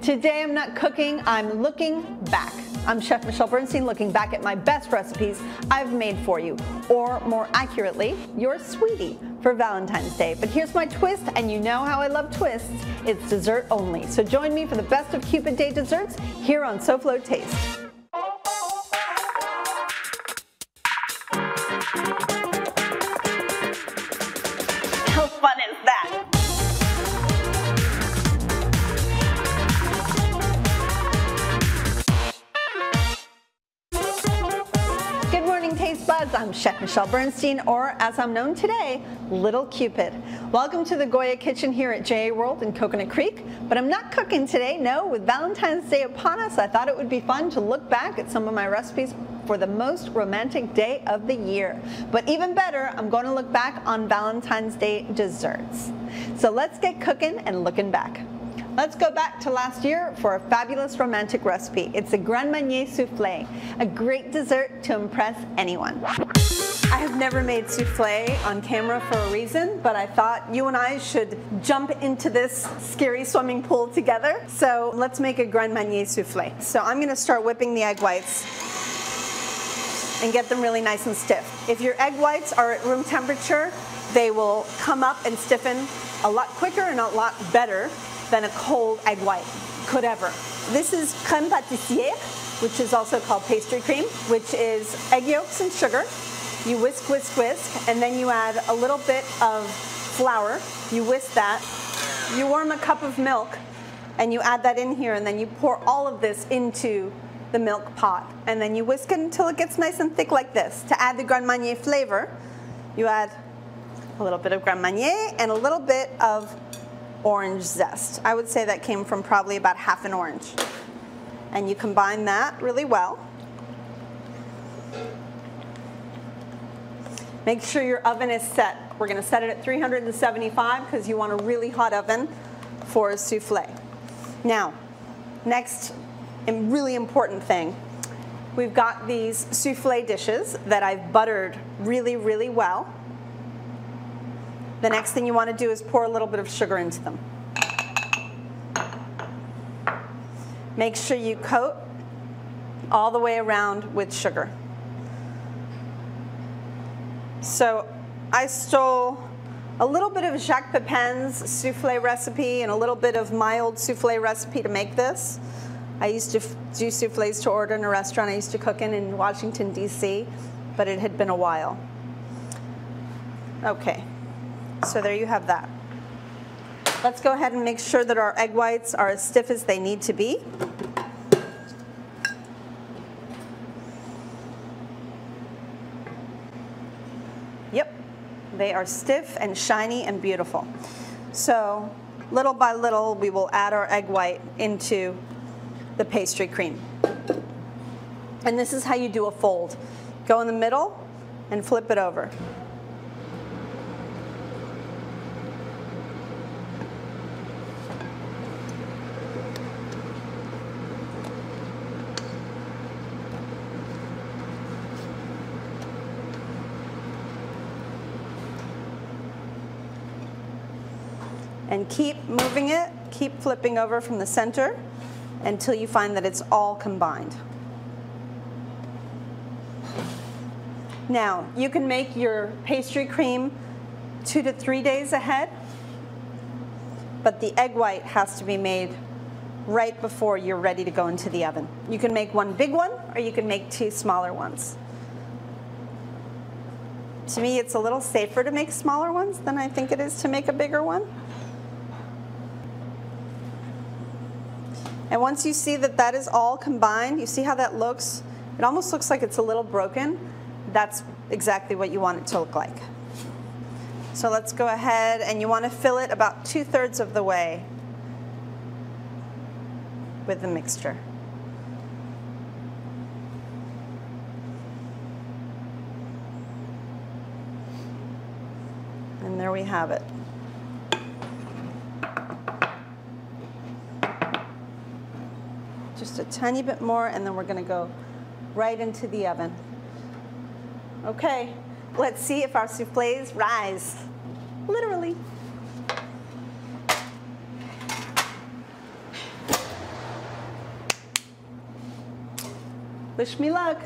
Today I'm not cooking, I'm looking back. I'm Chef Michelle Bernstein looking back at my best recipes I've made for you, or more accurately, your sweetie for Valentine's Day. But here's my twist, and you know how I love twists. It's dessert only. So join me for the best of Cupid Day desserts here on Souffle Taste. How fun is that? Good morning, Taste Buds. I'm Chef Michelle Bernstein, or as I'm known today, Little Cupid. Welcome to the Goya Kitchen here at JA World in Coconut Creek. But I'm not cooking today, no. With Valentine's Day upon us, I thought it would be fun to look back at some of my recipes for the most romantic day of the year. But even better, I'm going to look back on Valentine's Day desserts. So let's get cooking and looking back. Let's go back to last year for a fabulous romantic recipe. It's the Marnier Soufflé, a great dessert to impress anyone. I have never made souffle on camera for a reason, but I thought you and I should jump into this scary swimming pool together. So let's make a Marnier Soufflé. So I'm going to start whipping the egg whites and get them really nice and stiff. If your egg whites are at room temperature, they will come up and stiffen a lot quicker and a lot better than a cold egg white could ever. This is crème pâtissière, which is also called pastry cream, which is egg yolks and sugar. You whisk, whisk, whisk, and then you add a little bit of flour. You whisk that. You warm a cup of milk, and you add that in here, and then you pour all of this into the milk pot, and then you whisk it until it gets nice and thick like this. To add the Grand Marnier flavor, you add a little bit of Grand Marnier and a little bit of orange zest. I would say that came from probably about half an orange. And you combine that really well. Make sure your oven is set. We're going to set it at 375 because you want a really hot oven for a souffle. Now, next and really important thing, we've got these souffle dishes that I've buttered really, really well. The next thing you want to do is pour a little bit of sugar into them. Make sure you coat all the way around with sugar. So I stole a little bit of Jacques Pepin's souffle recipe and a little bit of my old souffle recipe to make this. I used to do souffles to order in a restaurant I used to cook in Washington, D.C., but it had been a while. Okay. So there you have that. Let's go ahead and make sure that our egg whites are as stiff as they need to be. Yep, they are stiff and shiny and beautiful. So little by little, we will add our egg white into the pastry cream. And this is how you do a fold. Go in the middle and flip it over. And keep moving it, keep flipping over from the center until you find that it's all combined. Now, you can make your pastry cream 2 to 3 days ahead, but the egg white has to be made right before you're ready to go into the oven. You can make one big one, or you can make 2 smaller ones. To me, it's a little safer to make smaller ones than I think it is to make a bigger one. And once you see that that is all combined, you see how that looks? It almost looks like it's a little broken. That's exactly what you want it to look like. So let's go ahead, and you want to fill it about 2/3 of the way with the mixture. And there we have it. Just a tiny bit more, and then we're going to go right into the oven. Okay, let's see if our soufflés rise. Literally. Wish me luck.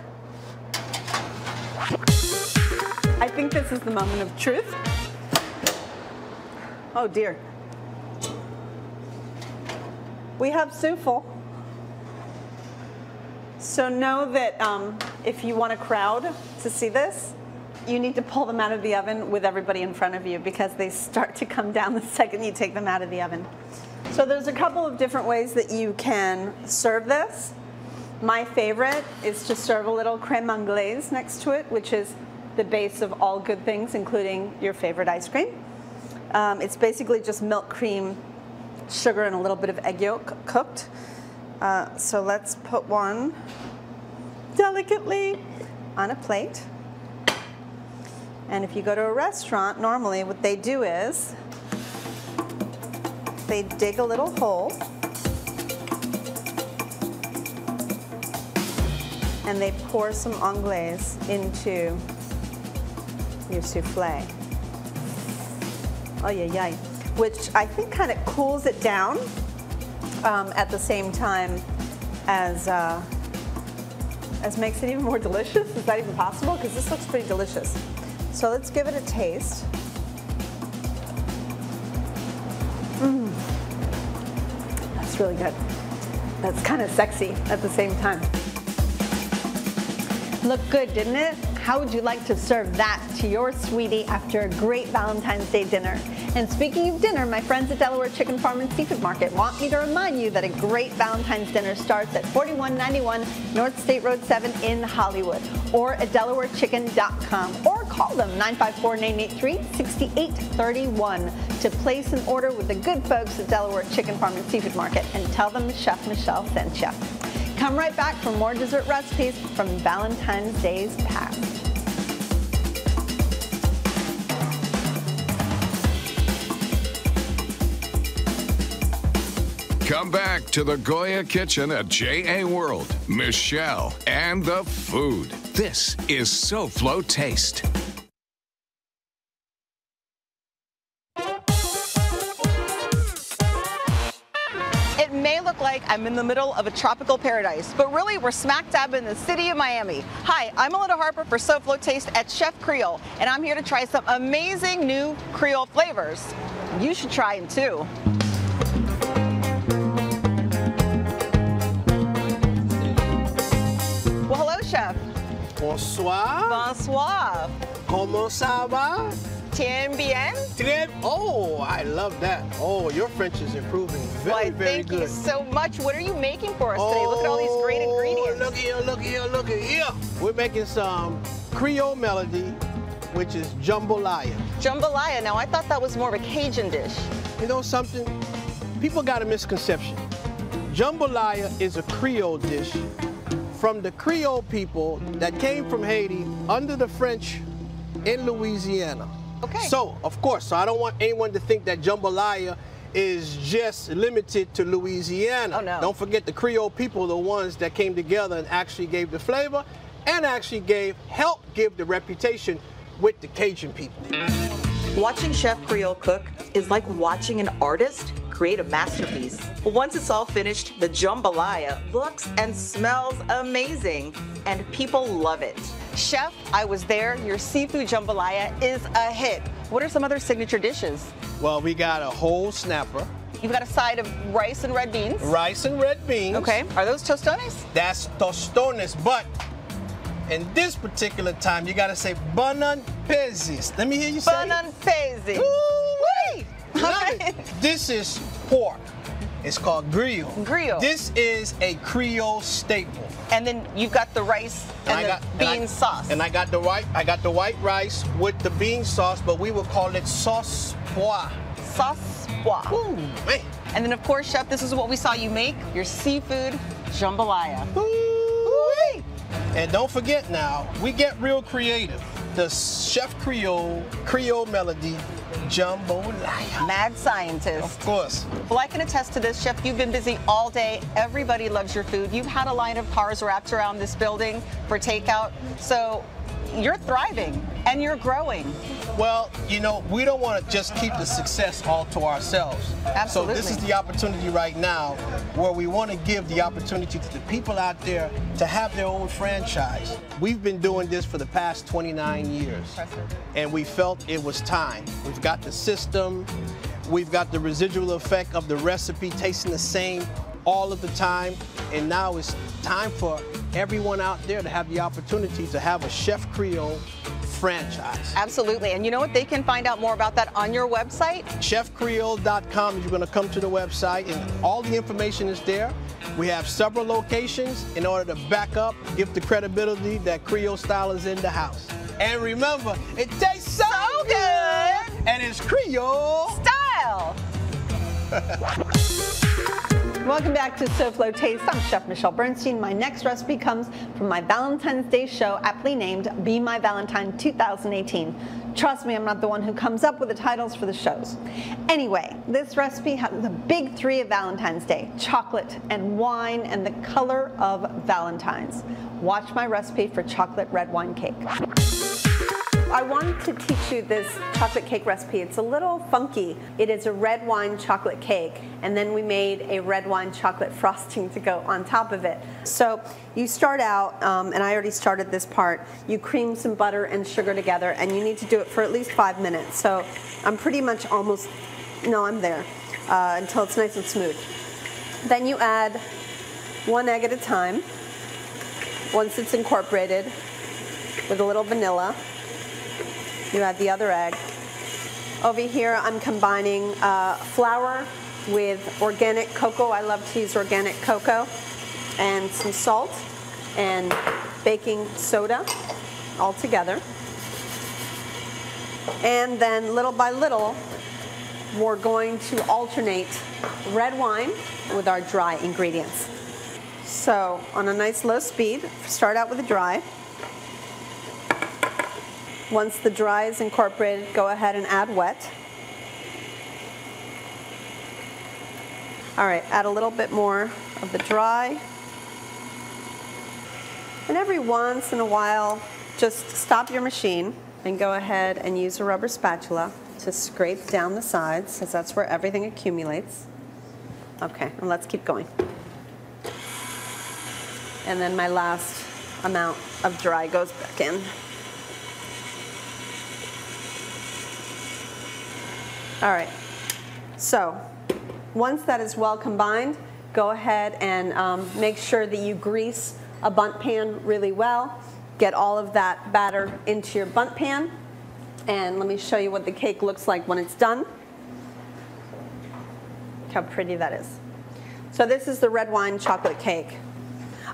I think this is the moment of truth. Oh dear. We have souffle. So know that if you want a crowd to see this, you need to pull them out of the oven with everybody in front of you because they start to come down the second you take them out of the oven. So there's a couple of different ways that you can serve this. My favorite is to serve a little crème anglaise next to it, which is the base of all good things, including your favorite ice cream. It's basically just milk, cream, sugar, and a little bit of egg yolk cooked. So let's put one delicately on a plate. And if you go to a restaurant, normally what they do is they dig a little hole and they pour some anglaise into your souffle. Oh yeah, yeah. Which I think kind of cools it down at the same time as makes it even more delicious. Is that even possible? Because this looks pretty delicious. So let's give it a taste. That's really good. That's kind of sexy at the same time. Looked good, didn't it? How would you like to serve that to your sweetie after a great Valentine's Day dinner? And speaking of dinner, my friends at Delaware Chicken Farm and Seafood Market want me to remind you that a great Valentine's dinner starts at 4191 North State Road 7 in Hollywood, or at DelawareChicken.com, or call them 954-983-6831 to place an order with the good folks at Delaware Chicken Farm and Seafood Market and tell them Chef Michelle sent you. Come right back for more dessert recipes from Valentine's Day's past. Come back to the Goya Kitchen at J.A. World, Michelle, and the food. This is Souffle Taste. It may look like I'm in the middle of a tropical paradise, but really we're smack dab in the city of Miami. Hi, I'm Melinda Harper for Souffle Taste at Chef Creole, and I'm here to try some amazing new Creole flavors. You should try them too. Well, hello, Chef. Bonsoir. Bonsoir. Comment ça va? Bien bien. Très. Oh, I love that. Oh, your French is improving very, very thank good. you so much. What are you making for us today? Look at all these great ingredients. Look here, look here, look here. We're making some Creole melody, which is jambalaya. Jambalaya. Now, I thought that was more of a Cajun dish. You know something? People got a misconception. Jambalaya is a Creole dish from the Creole people that came from Haiti under the French in Louisiana. Okay. So, of course, I don't want anyone to think that jambalaya is just limited to Louisiana. Oh, no. Don't forget the Creole people, the ones that came together and actually gave the flavor and actually helped give the reputation with the Cajun people. Watching Chef Creole cook is like watching an artist create a masterpiece. Once it's all finished, the jambalaya looks and smells amazing, and people love it. Chef, I was there. Your seafood jambalaya is a hit. What are some other signature dishes? Well, we got a whole snapper. You've got a side of rice and red beans. Rice and red beans. Okay. Are those tostones? That's tostones, but in this particular time, you gotta say banan pezis. Let me hear you say Banan pezi. Woo-wee! Okay. This is pork. It's called griot. Griot. This is a Creole staple. And then you've got the rice and the bean sauce. And I got the white rice with the bean sauce, but we would call it sauce pois. Sauce pois. Ooh, man. And then, of course, Chef, this is what we saw you make, your seafood jambalaya. Ooh-wee. And don't forget now, we get real creative. The Chef Creole melody jambalaya. Mad scientist. Of course. Well, I can attest to this, Chef. You've been busy all day. Everybody loves your food. You've had a line of cars wrapped around this building for takeout. So you're thriving and you're growing. Well, you know, we don't want to just keep the success all to ourselves. Absolutely. So this is the opportunity right now where we want to give the opportunity to the people out there to have their own franchise. We've been doing this for the past 29 years. Impressive. And we felt it was time. We've got the system, we've got the residual effect of the recipe tasting the same all of the time, and now it's time for everyone out there to have the opportunity to have a Chef Creole franchise. Absolutely. And you know what? They can find out more about that on your website. ChefCreole.com. You're going to come to the website, and all the information is there. We have several locations in order to back up, give the credibility that Creole style is in the house. And remember, it tastes so good, and it's Creole Style. Welcome back to Souffle Taste. I'm Chef Michelle Bernstein. My next recipe comes from my Valentine's Day show, aptly named Be My Valentine 2018. Trust me, I'm not the one who comes up with the titles for the shows. Anyway, this recipe has the big three of Valentine's Day: chocolate and wine and the color of Valentine's. Watch my recipe for chocolate red wine cake. I wanted to teach you this chocolate cake recipe. It's a little funky. It is a red wine chocolate cake, and then we made a red wine chocolate frosting to go on top of it. So you start out, and I already started this part, you cream some butter and sugar together, and you need to do it for at least 5 minutes. So I'm pretty much almost, no, I'm there, until it's nice and smooth. Then you add 1 egg at a time, once it's incorporated, with a little vanilla. You add the other egg. Over here, I'm combining flour with organic cocoa. I love to use organic cocoa, and some salt and baking soda all together. And then little by little, we're going to alternate red wine with our dry ingredients. So on a nice low speed, start out with the dry. Once the dry is incorporated, go ahead and add wet. All right, add a little bit more of the dry. And every once in a while, just stop your machine and go ahead and use a rubber spatula to scrape down the sides, because that's where everything accumulates. Okay, and let's keep going. And then my last amount of dry goes back in. All right, so once that is well combined, go ahead and make sure that you grease a bundt pan really well. Get all of that batter into your bundt pan, and let me show you what the cake looks like when it's done. Look how pretty that is. So this is the red wine chocolate cake.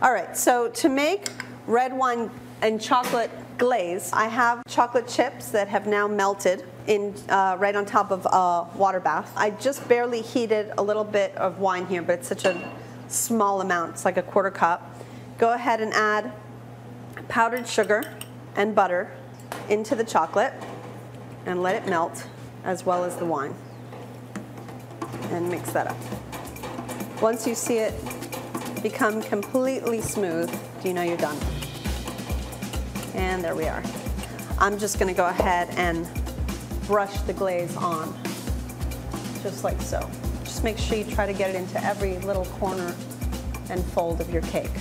All right, so to make red wine and chocolate glaze, I have chocolate chips that have now melted in right on top of a water bath. I just barely heated a little bit of wine here, but it's such a small amount. It's like a quarter cup. Go ahead and add powdered sugar and butter into the chocolate and let it melt, as well as the wine. And mix that up. Once you see it become completely smooth, you know you're done. And there we are. I'm just going to go ahead and brush the glaze on, just like so. Just make sure you try to get it into every little corner and fold of your cake.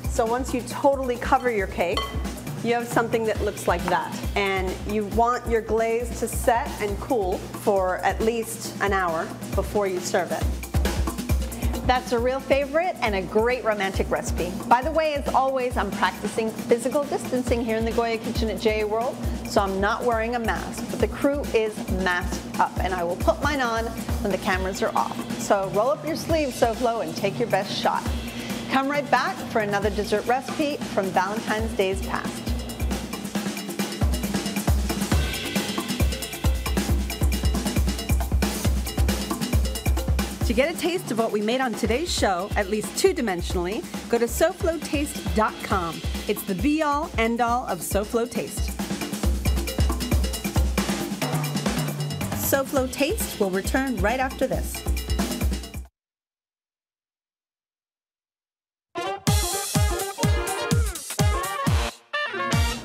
So once you totally cover your cake, you have something that looks like that. And you want your glaze to set and cool for at least an hour before you serve it. That's a real favorite and a great romantic recipe. By the way, as always, I'm practicing physical distancing here in the Goya kitchen at JA World, so I'm not wearing a mask, but the crew is masked up, and I will put mine on when the cameras are off. So roll up your sleeves, Souffle, and take your best shot. Come right back for another dessert recipe from Valentine's Day's past. To get a taste of what we made on today's show, at least two-dimensionally, go to SouffleTaste.com. It's the be-all, end-all of Souffle Taste. Souffle Taste will return right after this.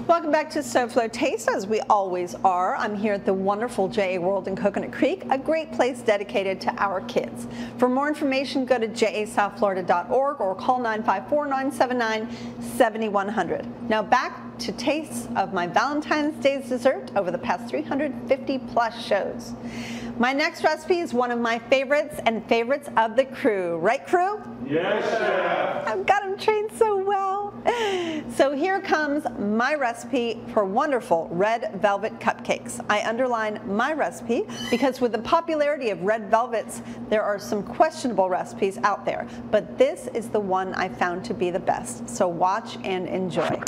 Welcome back back to Souffle Taste, as we always are. I'm here at the wonderful JA World in Coconut Creek, a great place dedicated to our kids. For more information, go to jasouthflorida.org or call 954-979-7100. Now back to tastes of my Valentine's Day's dessert over the past 350 plus shows. My next recipe is one of my favorites and favorites of the crew. Right, crew? Yes, Chef. I've got them trained so well. So here comes my recipe for wonderful red velvet cupcakes. I underline my recipe because with the popularity of red velvets, there are some questionable recipes out there, but this is the one I found to be the best. So watch and enjoy.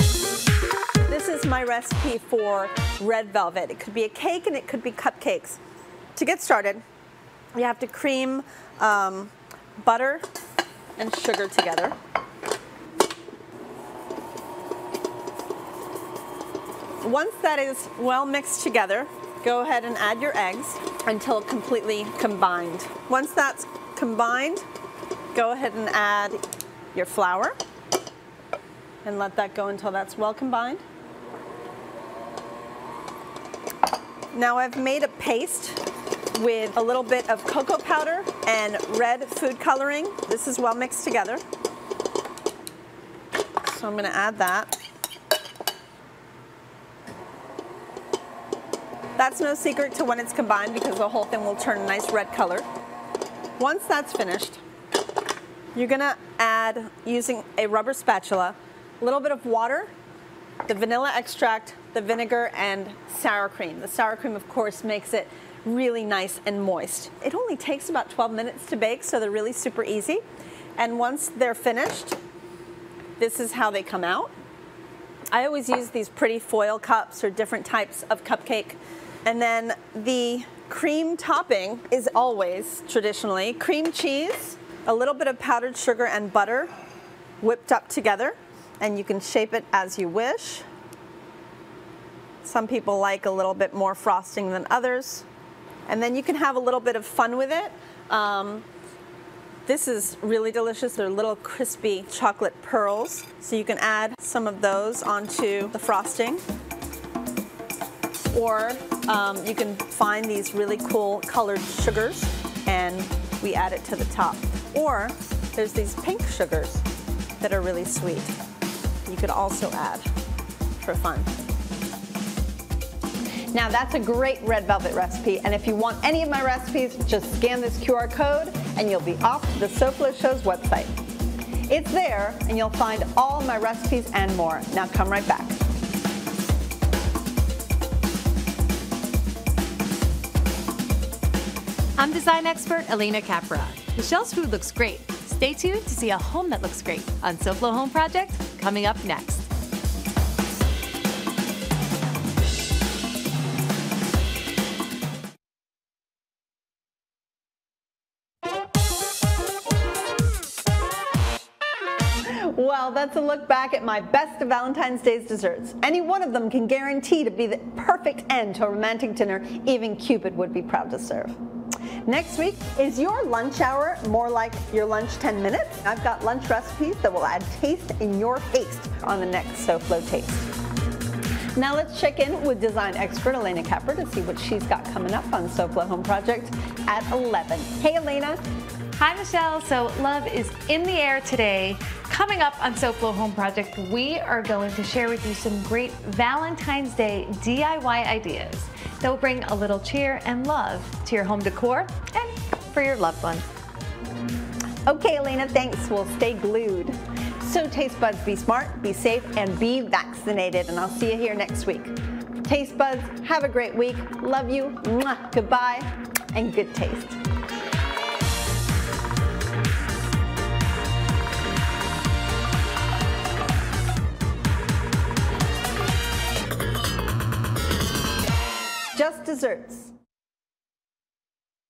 This is my recipe for red velvet. It could be a cake and it could be cupcakes. To get started, you have to cream butter and sugar together. Once that is well mixed together, go ahead and add your eggs until completely combined. Once that's combined, go ahead and add your flour and let that go until that's well combined. Now I've made a paste with a little bit of cocoa powder and red food coloring. This is well mixed together. So I'm going to add that. That's no secret to when it's combined because the whole thing will turn a nice red color. Once that's finished, you're going to add, using a rubber spatula, a little bit of water, the vanilla extract, the vinegar, and sour cream. The sour cream, of course, makes it really nice and moist. It only takes about 12 minutes to bake, so they're really super easy. And once they're finished, this is how they come out. I always use these pretty foil cups or different types of cupcake. And then the cream topping is always, traditionally, cream cheese, a little bit of powdered sugar and butter whipped up together. And you can shape it as you wish. Some people like a little bit more frosting than others. And then you can have a little bit of fun with it. This is really delicious. They're little crispy chocolate pearls. So you can add some of those onto the frosting. Or you can find these really cool colored sugars and we add it to the top. Or there's these pink sugars that are really sweet. You could also add for fun. Now that's a great red velvet recipe, and if you want any of my recipes, just scan this QR code and you'll be off to the Souffle Show's website. It's there and you'll find all my recipes and more. Now come right back. I'm design expert Elena Capra. Michelle's food looks great. Stay tuned to see a home that looks great on Souffle Home Project, coming up next. Well, that's a look back at my best of Valentine's Day's desserts. Any one of them can guarantee to be the perfect end to a romantic dinner even Cupid would be proud to serve. Next week, is your lunch hour more like your lunch 10 minutes? I've got lunch recipes that will add taste in your taste on the next Souffle Taste. Now let's check in with design expert Elena Capra to see what she's got coming up on Souffle Home Project at 11. Hey Elena. Hi Michelle, so love is in the air today. Coming up on Souffle Home Project, we are going to share with you some great Valentine's Day DIY ideas that will bring a little cheer and love to your home decor and for your loved one. Okay Elena, thanks. We'll stay glued. So taste buds, be smart, be safe, and be vaccinated. And I'll see you here next week. Taste buds, have a great week. Love you. Mwah, goodbye, and good taste. Just desserts.